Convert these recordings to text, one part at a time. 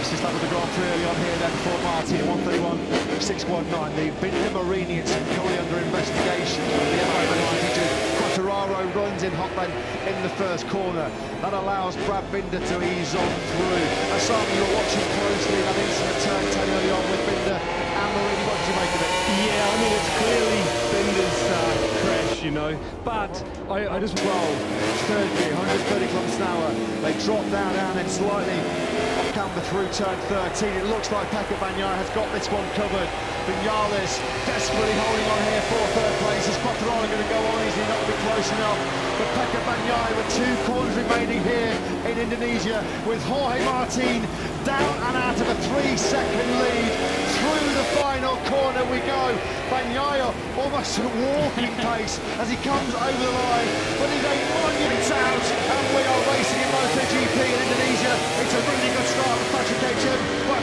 fastest lap of the Grand Prix early on here then for Martin, 1:31.619. The Binder Marini and currently under investigation. The MI92 Quartararo runs in hot then in the first corner. That allows Brad Binder to ease on through. As Simon, you were watching closely that incident turn 10 early on with Binder and Marini. What did you make of it? Yeah, I mean, it's clearly Binder's crash, you know, but I just, well, third gear, 130 kilometers an hour. They drop down and slightly off camber through turn 13. It looks like Pecco Bagnaia has got this one covered. Vinales desperately holding on here for third place. Is Quartararo going to go on? Is he not going to be close enough? But Pecco Bagnaia with 2 corners remaining here in Indonesia, with Jorge Martin down and out of a 3-second lead. Through the final corner we go. Bagnaia almost at walking pace as he comes over the line, but he's a monument out, and we are racing in MotoGP in Indonesia. It's a really good start for Patrick H.M. But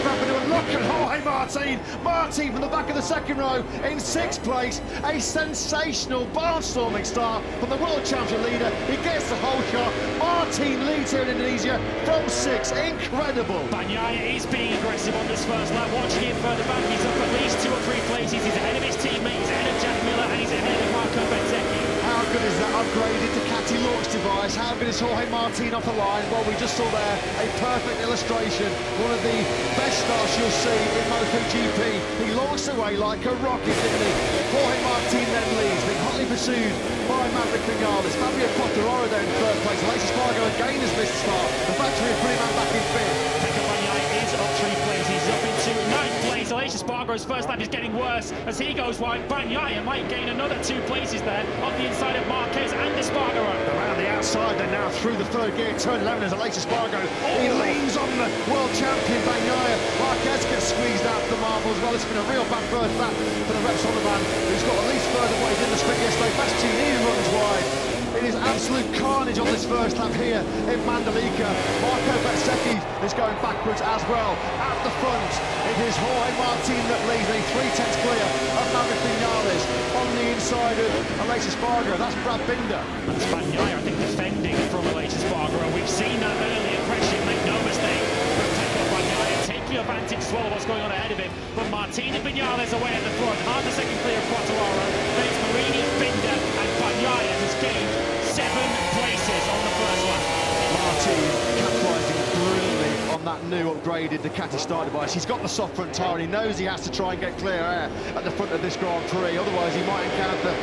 look at Jorge Martin. Martin from the back of the second row in 6th place. A sensational barnstorming start from the World Championship leader. He gets the whole shot. Martin leads here in Indonesia from 6. Incredible. Bagnaia is being aggressive on this first lap. Watching him further back, he's up at least 2 or 3 places. He's ahead of his teammate, he's ahead of Jack Miller, and he's ahead of Marc Marquez. How good is that upgraded Ducati launch device? How good is Jorge Martin off the line? Well, we just saw there a perfect illustration. One of the best starts you'll see in MotoGP. He launched away like a rocket, didn't he? Jorge Martin then leads, being hotly pursued by Maverick Vinales. Fabio Quartararo there in 3rd place. Aleix Espargaro again has missed the start. The factory have put him back in 5th. Pecco Bagnaia is up 3 places, up into 9th place. Aleix Espargaro's first lap is getting worse as he goes wide. Bagnaia might gain another 2 places there on the inside of Marquez and Espargaro. Around the outside, they're now through the 3rd gear, turn 11 as Aleix Espargaro. He leans on the world champion Bagnaia. Marquez gets squeezed out for the marbles. Well, it's been a real bad first lap for the Repsol man, who's got at least further weight in the sprint yesterday. Bastianini runs wide. It is absolute carnage on this first lap here in Mandalika. Marco Bezzecchi is going backwards as well. At the front, it is Jorge Martin that leads, a 3/10 clear of Maverick Vinales. On the inside of Aleix Espargaro, that's Brad Binder. That's Bagnaia, I think, defending from Aleix Espargaro. We've seen that earlier pressure, make no mistake. But Pecco Bagnaia taking advantage as well of what's going on ahead of him. But Martin and Vinales away at the front. Hard the second clear of Quartararo. Then it's Marini, Binder, and Bagnaia has gained 7 places on the first lap. Martin capitalising brilliantly on that new upgraded Ducati start device. He's got the soft front tyre and he knows he has to try and get clear air at the front of this Grand Prix. Otherwise, he might encounter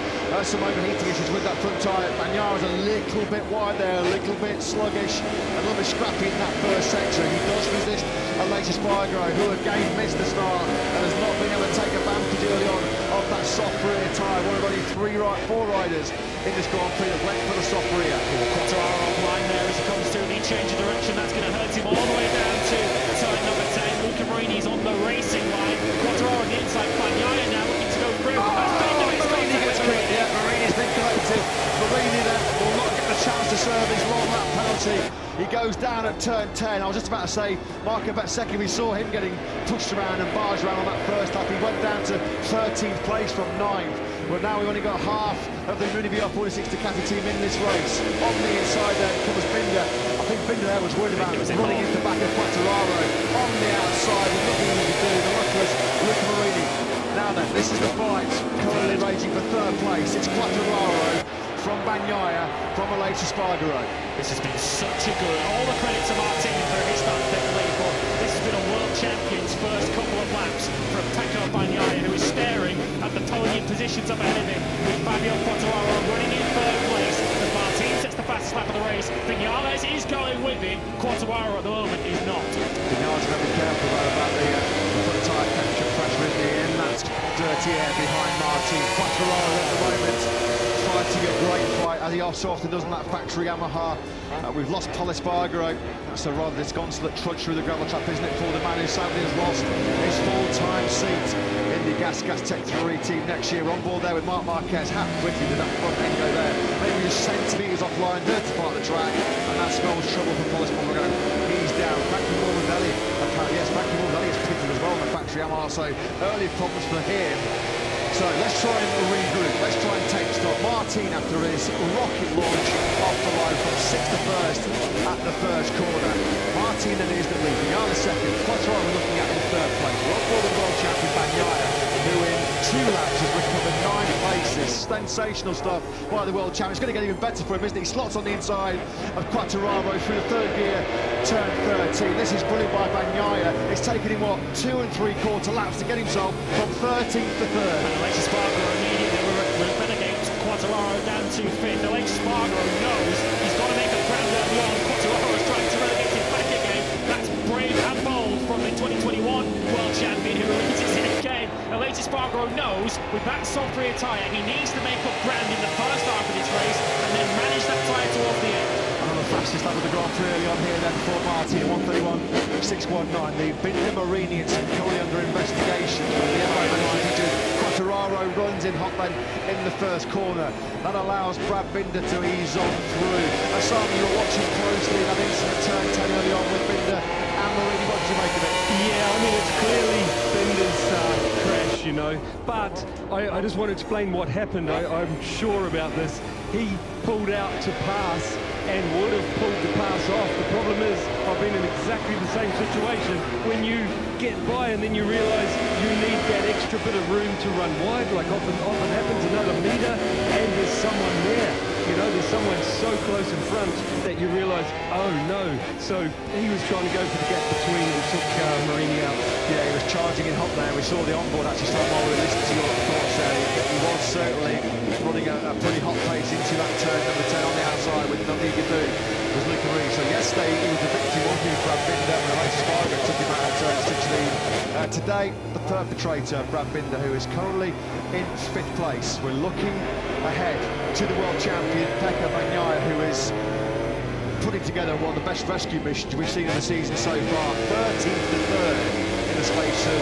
some overheating issues with that front tyre. Bagnaia's a little bit wide there, a little bit sluggish, a little bit scrappy in that first section. He does resist Aleix Espargaro, who again missed the start and has not been able to take advantage early on of that soft rear tyre. One of only 4 riders in this Grand Prix that went for the soft rear. Quartararo offline there as he comes through the change of direction. That's going to hurt him all the way down to turn number 10. Luca Marini's on the racing line. Quartararo on the inside. Bagnaia now looking to go through. Marini gets cleared. Yeah, Marini's been collected. Marini then will not get the chance to serve his long lap penalty. He goes down at turn 10. I was just about to say, Marco Bezzecchi, we saw him getting pushed around and barged around on that first lap. He went down to 13th place from 9th. But now we've only got half of the Muni VR46 Ducati team in this race. On the inside there comes Binder. I think Binder there was worried about running into the back of Quartararo. On the outside, with nothing he could do. The luckless Luca Marini. Now then, this is the fight. Currently raging for 3rd place. It's Quartararo from Bagnaia, from Aleix Espargaro. This has been such a good. All the credit to Martin for his start to lead, but this has been a world champion's first couple of laps from Pecco Bagnaia, who is staring at the podium positions up ahead of him, with Fabio Quartararo running in 3rd place. As Martin sets the fastest lap of the race, Vinales is going with him. Quartararo at the moment is not. Vinales got to be careful though about the front tyre temperature pressure in the end. That's dirty air behind Martin. Quartararo at the moment fighting a great fight, as he so often does in that factory Yamaha. We've lost Paul Espargaro. That's a rather disconsolate trudge through the gravel trap, isn't it, for the man who sadly has lost his full-time seat in the Gas Tech 3 team next year. On board there with Marc Marquez. How quickly did that front end go there? Maybe just centimetres offline, dirty part of the track, and that spells trouble for Paul Espargaro. He's down. Frankie Morbidelli, yes, Frankie Morbidelli is pitted as well in the factory Yamaha, so early problems for him. So let's try and regroup, let's try and take stock. Martin, after his rocket launch off the line from 6th to 1st at the first corner. Martin Martin then is the lead. Bagnaia second. Quattararo looking at in third place. We're off the world champion Bagnaia, who in 2 laps has recovered 9 places. Sensational stuff by the world champion. It's going to get even better for him, isn't it? He slots on the inside of Quattararo through the third gear, turn 13. This is brilliant by Bagnaia. It's taken him, what, 2 3/4 laps to get himself from 13th to 3rd. And Aleix Espargaro immediately relegates Quattararo down to 5th. Aleix Espargaro knows he's got to make a ground early on. Quattararo is trying to relegate him back again. That's brave and bold from the 2021 world champion who releases it again. Aleix Espargaro knows with that soft rear tyre he needs to make up ground in the first half of this race and then manage that tyre towards the end. And on the fastest lap of the Grand Prix early on here then for Martin, 1:31.619. The Binda Marini and currently under investigation from the FIA. Quattararo runs in hot then in the first corner. That allows Brad Binder to ease on through. Asami, you're watching closely that incident turn 10 early on with Binder and Marini. What did you make of it? Yeah, I mean, it's clearly Binder's crash, you know, but I just want to explain what happened. I'm sure about this. He pulled out to pass and would have pulled the pass off. The problem is, I've been in exactly the same situation. When you get by and then you realise you need that extra bit of room to run wide, like often happens, another metre, and there's someone there. You know, there's someone so close in front that you realise, oh no. So he was trying to go for the gap between and took Marini out. Yeah, he was charging in hot there. We saw the onboard actually start while we were listening to your thoughts there. He was certainly running a pretty hot pace into that turn number 10 on the outside with nothing he could do. Was Luca Marini. So yesterday he was the victim, wasn't he, Brad Binder, when Aleix Espargaro took him out of turn 16. Today, the perpetrator, Brad Binder, who is currently in 5th place. We're looking ahead to the world champion, Pecco Bagnaia, who is putting together one of the best rescue missions we've seen in the season so far. 13th to 3rd in the space of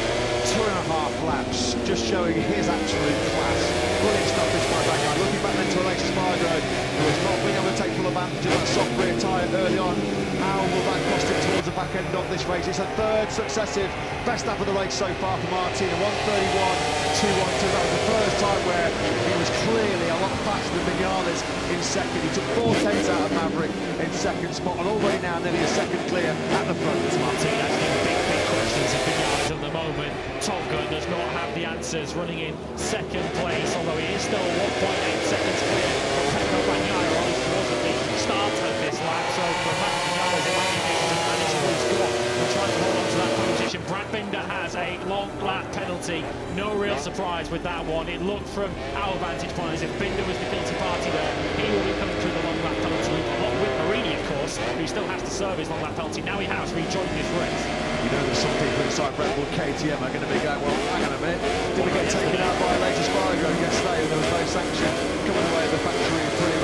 2.5 laps, just showing his absolute class. Brilliant stuff this by Bagnaia. Looking back then to Aleix Espargaro, who has not been able to take full advantage of that soft rear tyre early on. How will that cost him towards the back end of this race? It's a 3rd successive best lap of the race so far for Martin, 1:31.212. That was the first time where he was clearly a lot faster than Vinales in second. He took 4 tenths out of Maverick in second spot, and already now nearly a second clear at the front. Martin asking big questions of Vinales at the moment. Top Gun does not have the answers, running in 2nd place, although he is still 1.8 seconds clear from Pecco Bagnaia, or at least wasn't the start of this lap. So for Marc Vinales, it might be able to manage what he's got and try to hold on to that position. Brad Binder has a long lap penalty. No real surprise with that one. It looked from our vantage point as if Binder was the guilty party there. He will be coming through the long lap penalty along with Marini, of course, who still has to serve his long lap penalty. Now he has rejoined this race. You know that some people inside Red Bull KTM are going to be going, well, hang on a minute, did we get taken out by Aleix Espargaro yesterday and there was no sanction coming away at the factory in Prix?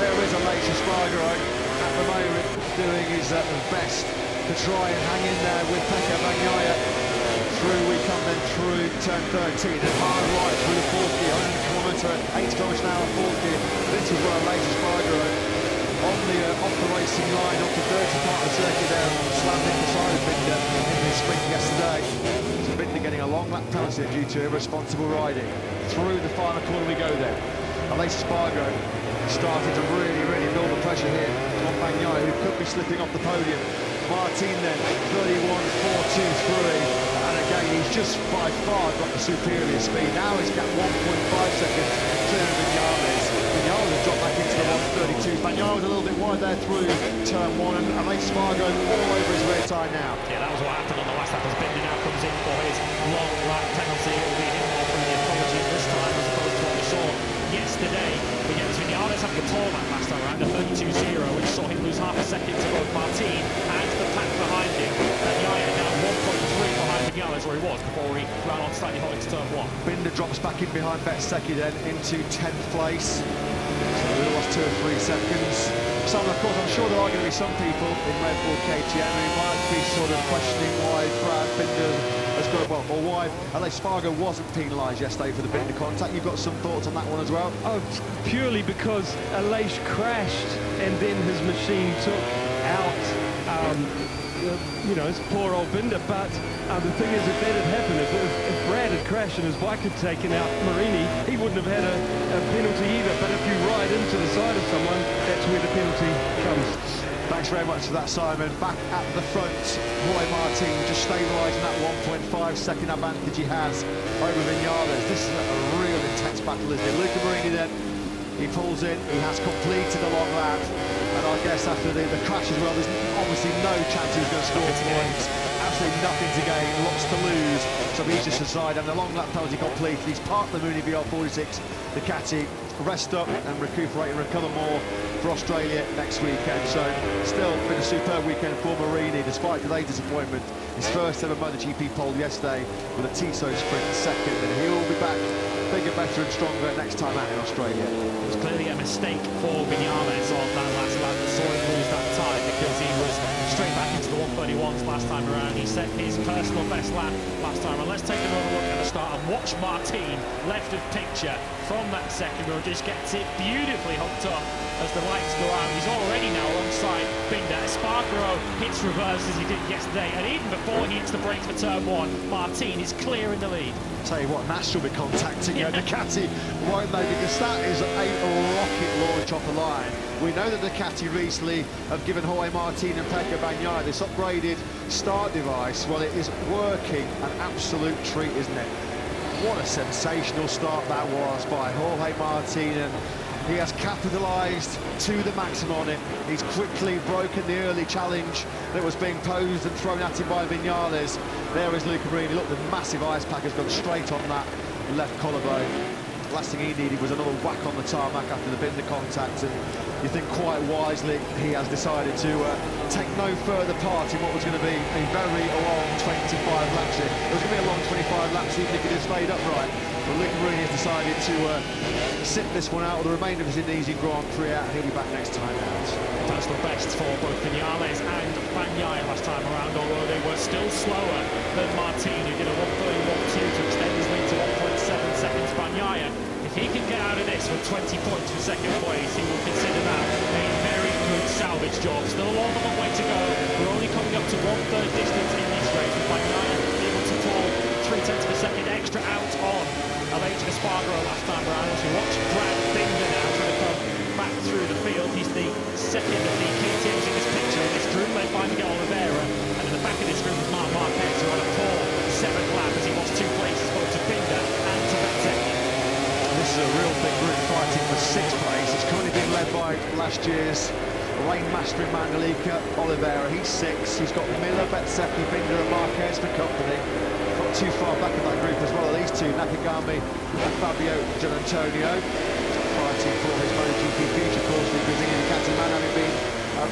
There is Aleix Espargaro at the moment doing his best to try and hang in there with Pecco Bagnaia. Through we come then through turn 13 and hard right through the 4th gear, 100 km, 80 km an hour 4th gear. This is where Aleix Espargaro off the racing line, off the dirty part of the circuit there, slammed in the side of Binder in his sprint yesterday. So Binder getting a long lap penalty due to irresponsible riding. Through the final corner we go then. Aleix Espargaro starting to really build the pressure here on Bagnaia, who could be slipping off the podium. Martin then, 31.423. And again, he's just by far got the superior speed. Now he's got 1.5 seconds clear of Vinales. Vinales has dropped back into the 1:32. Bagnaia was a little bit wide there through turn 1, and Aleix Espargaro all over his rear tyre now. Yeah, that was what happened on the last lap as Binder now comes in for his long lap penalty. It will be him offering the apology this time as opposed to what we saw yesterday. But yeah, Vinales having a tarmac last time around, a 32.0, which saw him lose half a second to both Martin and the pack behind him. Bagnaia now 1.3 behind Vinales where he was before he ran on slightly hot into turn 1. Binder drops back in behind Bezzecchi then into 10th place. So we lost 2 or 3 seconds. So of course I'm sure there are going to be some people in Red Bull KTM who might be sort of questioning why Brad Binder has got, well, or why Aleix Espargaro wasn't penalised yesterday for the Binder contact. You've got some thoughts on that one as well? Oh, purely because Aleix crashed and then his machine took out you know, it's poor old Binder, but the thing is, if that had happened, if Brad had crashed and his bike had taken out Marini, he wouldn't have had a penalty either. But if you ride into the side of someone, that's where the penalty comes. Thanks very much for that, Simon. Back at the front, Roy Martin just stabilising that 1.5 second advantage he has over Vinales. This is a real intense battle, isn't it? Luca Marini then, he pulls in, he has completed a long lap, and I guess after the crash as well, there's obviously no chance he's going to score points. Absolutely nothing to gain, lots to lose, so he's just aside, and the long lap penalty completed. He's parked the Mooney VR46 Ducati, rest up and recuperate and recover more for Australia next weekend. So still been a superb weekend for Marini despite today's disappointment. His first ever MotoGP pole yesterday with a Tissot sprint second, and he'll be back bigger, better and stronger next time out in Australia. It was clearly a mistake for Vinales on that last lap. Saw him lose that time because he was straight back into the 131s last time around. He set his personal best lap last time. And let's take another look at the start and watch Martin left of picture from that second row. Just gets it beautifully hooked up as the lights go out. He's already now alongside Binder. Espargaro hits reverse as he did yesterday, and even before he hits the brakes for turn one, Martin is clear in the lead. Tell you what, Nash will be contacting Ducati, won't they? Because that is a rocket launch off the line. We know that Ducati recently have given Jorge Martin and Pecco Bagnaia this upgraded start device. Well, it is working, an absolute treat, isn't it? What a sensational start that was by Jorge Martin, and he has capitalised to the maximum on it. He's quickly broken the early challenge that was being posed and thrown at him by Vinales. There is Luca Marini. Look, the massive ice pack has gone straight on that left collarbone. Last thing he needed was another whack on the tarmac after the Binder contact, and you think quite wisely he has decided to take no further part in what was going to be a very long 25 laps. It was going to be a long 25 laps even if he had stayed upright. But Luca Marini has decided to sit this one out with the remainder of his Indonesian Grand Prix out, and he'll be back next time out. Personal best for both Vinales and Bagnaia last time around, although they were still slower than Martin, who did a 1:31.2 to extend his lead to 1.7 seconds. Bagnaia, if he can get out of this with 20 points for second place, he will consider that a very good salvage job. Still a long way to go. We're only coming up to 1/3 distance in this race, with Bagnaia able to pull 0.3 of a second extra out on Alejo Espargaro last time around. As we watch Brad Binder now trying to come back through the field. He's the second of the KTMs in this picture in this group, led by Miguel Oliveira, and in the back of this group is Marc Marquez, who had a poor 7th lap as he lost 2 places both to Binder and to Bezzecchi. This is a real big group fighting for 6th place. It's currently been led by last year's Rain Master in Mandalika, Oliveira. He's 6. He's got Miller, Bezzecchi, Binder and Marquez for company. Not too far back in that group as well, these two, Nakagami and Fabio Gianantonio, fighting for his MotoGP future, of course, because the Ducati man having been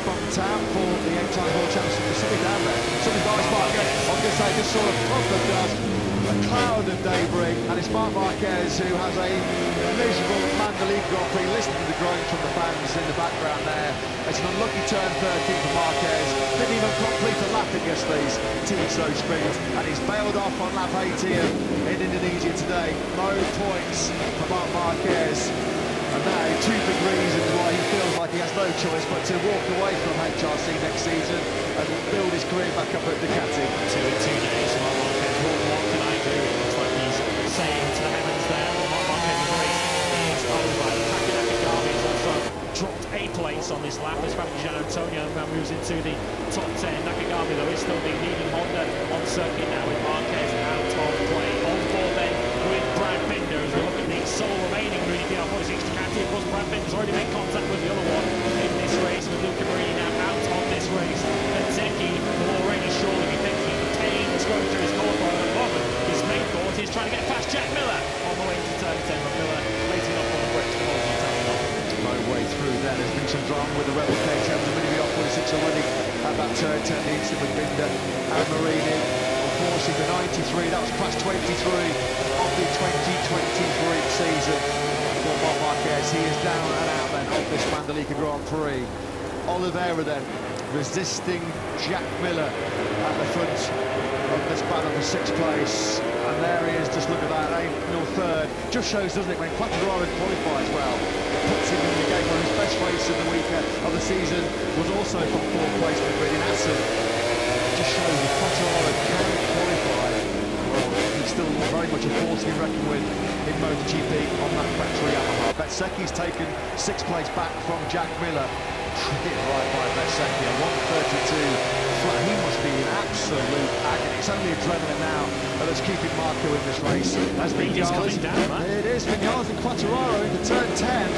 bumped out for the 8-time world championship. There's something down there, something nice, Marquez. I was going to say, just saw a puff of dust, a cloud of debris, and it's Marc Marquez who has a miserable Mandalika Grand Prix. Listen to the groans from the fans in the background there. It's an unlucky turn 13 for Marquez. Didn't even complete a lap against these Tissot sprints, and he's bailed off on lap 8 here in Indonesia today. No points for Marc Marquez. And now 2 big reasons why he feels like he has no choice but to walk away from HRC next season and build his career back up at Ducati. 2 in 2 days, Marc Marquez. What can I do? It looks like he's saying to the heavens there. Marc Marquez's race is over. Nakagami has also dropped a place on this lap as Fabio Gianantonio now moves into the top 10. Nakagami, though, is still the leading Honda on circuit now with Marquez out of play. On board then with Brad Binder as we look at the sole remaining Mooney VR46 Ducati. Of course, Brad Binder's already made contact with the other one in this race, with Luca Marini now out of this race. Bezzecchi will already surely be thinking of the pain that's going through his collarbone at the moment. His main thought is trying to get past Jack Miller on the way into turn 10, but Miller waiting off on the brakes for the No way through there. There's been some drama with the Rebel KTM, the Mini VR46 already at that turn 10, the incident with Binder and Marini. Unfortunately, the 93, that was class 23 of the 2023 season for Marc Marquez. He is down and out then of this Mandalika Grand Prix. Oliveira then resisting Jack Miller at the front of this battle for 6th place. And there he is, just look at that, 8-3rd. Just shows, doesn't it, when Quartararo qualifies well, it puts him in the game. One of his best races of the week of the season was also from 4th place with Grid in Assen. Just shows if Quartararo can qualify, well, he's still very much a force to be reckoned with in MotoGP on that factory Yamaha. Bezzecchi's taken 6th place back from Jack Miller. Hit right by Bezzecchi, a 132 flat. He must be in absolute agony. It's only adrenaline now that's keeping Marco in this race. As Speed is coming down, man. It is. Vinales and Quartararo into turn 10.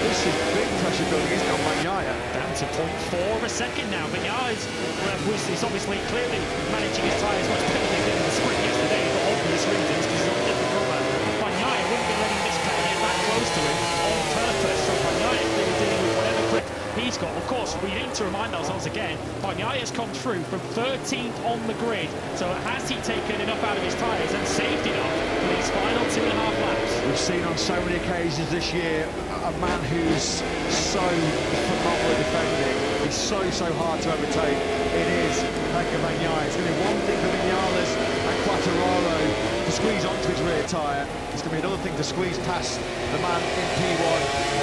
This is big pressure building. He's got Bagnaia. Down to 0.4 a second now. Bagnaia is obviously clearly managing his tyres much better than he did in the sprint yesterday for obvious reasons, because he's on a different rubber. Bagnaia wouldn't be letting this car get that close to him on purpose, so Bagnaia is clearly dealing with whatever grip he's got. Of course, we need to remind ourselves again, Bagnaia's come through from 13th on the grid, so has he taken enough out of his tyres and saved enough for these final 2.5 laps? We've seen on so many occasions this year a man who's so phenomenal at defending. He's so hard to overtake. It is Pecco Bagnaia. It's going to be one thing for Vinales and Quartararo to squeeze onto his rear tyre. It's going to be another thing to squeeze past the man in P1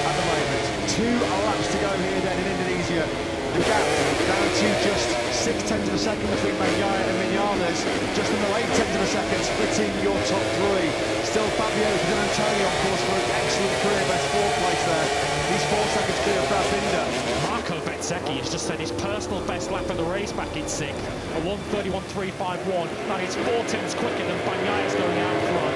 at the moment. 2 laps to go here then in Indonesia. The gap down to just 0.6 of a second between Bagnaia and Vinales. Just under 0.8 of a second splitting your top 3. Still Fabio Di Antonio on course for an excellent career best 4th place there. He's 4 seconds clear of Pertamina. Marco Bezzecchi has just set his personal best lap of the race back in 6th, a 1:31.351. That is 4 tenths quicker than Bagnaia's going out front.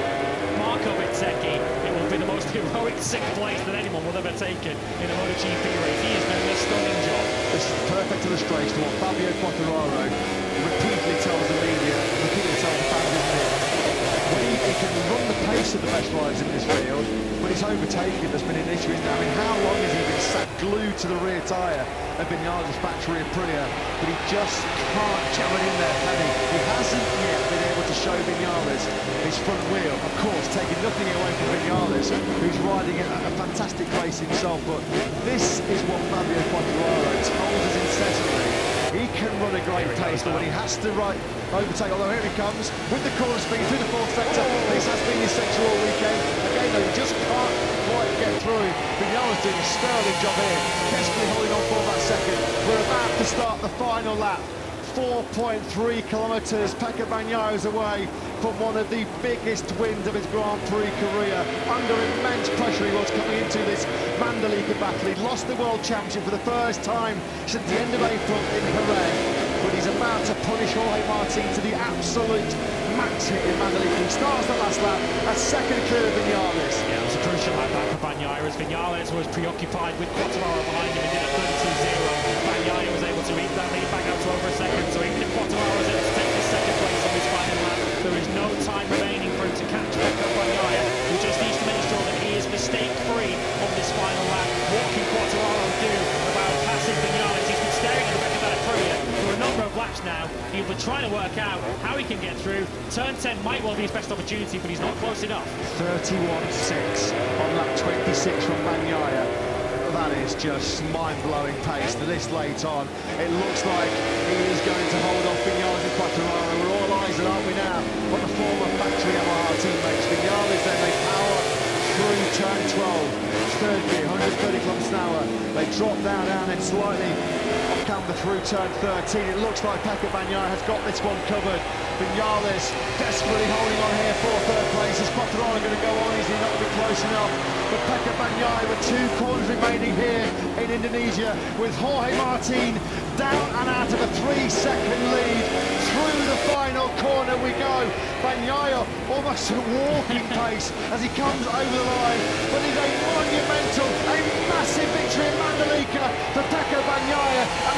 Marco Bezzecchi, it will be the most heroic 6th place that anyone will ever take it in a MotoGP race. He is doing a stunning job. This is the perfect illustration of what Fabio Quartararo repeatedly tells the media, repeatedly tells the fans, isn't it? He can run the pace of the best riders in this field, but his overtaking has been an issue. I mean, how long has he been sat glued to the rear tyre of Vinales' factory in Prix, but he just can't jam it in there, can he? He hasn't yet been able to show Vinales his front wheel, of course, taking nothing away from Vinales, who's riding a fantastic race himself, but this is what Fabio Quartararo tells us incessantly. He can run a great pace, but when he has to overtake, although here he comes with the corner speed through the 4th sector. This has been his sector all weekend. Again, though, he just can't quite get through. Vinales doing a sterling job here, desperately holding on for that second. We're about to start the final lap. 4.3 kilometres. Pecco Bagnaia is away from one of the biggest wins of his Grand Prix career. Under immense pressure he was coming into this Mandalika battle. He lost the World Championship for the first time since the end of April in Carnage. But he's about to punish Jorge Martin to the absolute max hit in Mandalika. He starts the last lap, a second clear of Vinales. Yeah, it was a crucial lap back for Bagnaia as Vinales was preoccupied with Quartararo behind him and did a 32.0. Bagnaia was able to eat that lead back out to over a second, so even if Quartararo was able to take the second place on this final lap, there is no time remaining for him to catch Pecco Bagnaia, who just needs to make sure that he is mistake-free on this final lap. What can Quartararo do about passing Vinales? He's been staring at the back of that Aprilia for a number of laps now. He'll be trying to work out how he can get through. Turn 10 might well be his best opportunity, but he's not close enough. 31.6 on lap 26 from Bagnaia. That is just mind-blowing pace to this late on. It looks like he is going to hold off Vinales and Quartararo. We're all eyes on, aren't we now, on the former factory Yamaha teammates. Vinales then they power through turn 12. Third gear, 130 kilometers an hour. They drop down and slightly off camber through turn 13. It looks like Pecco Bagnaia has got this one covered. Vinales desperately holding on here for 3rd place. Is Quartararo going to go on? Is he not going to be close enough? But Pecco Bagnaia with 2 corners remaining here in Indonesia, with Jorge Martin down and out of a 3-second lead. Through the final corner we go. Bagnaia almost at walking pace as he comes over the line. But it's a monumental, a massive victory in Mandalika for Pecco Bagnaia. And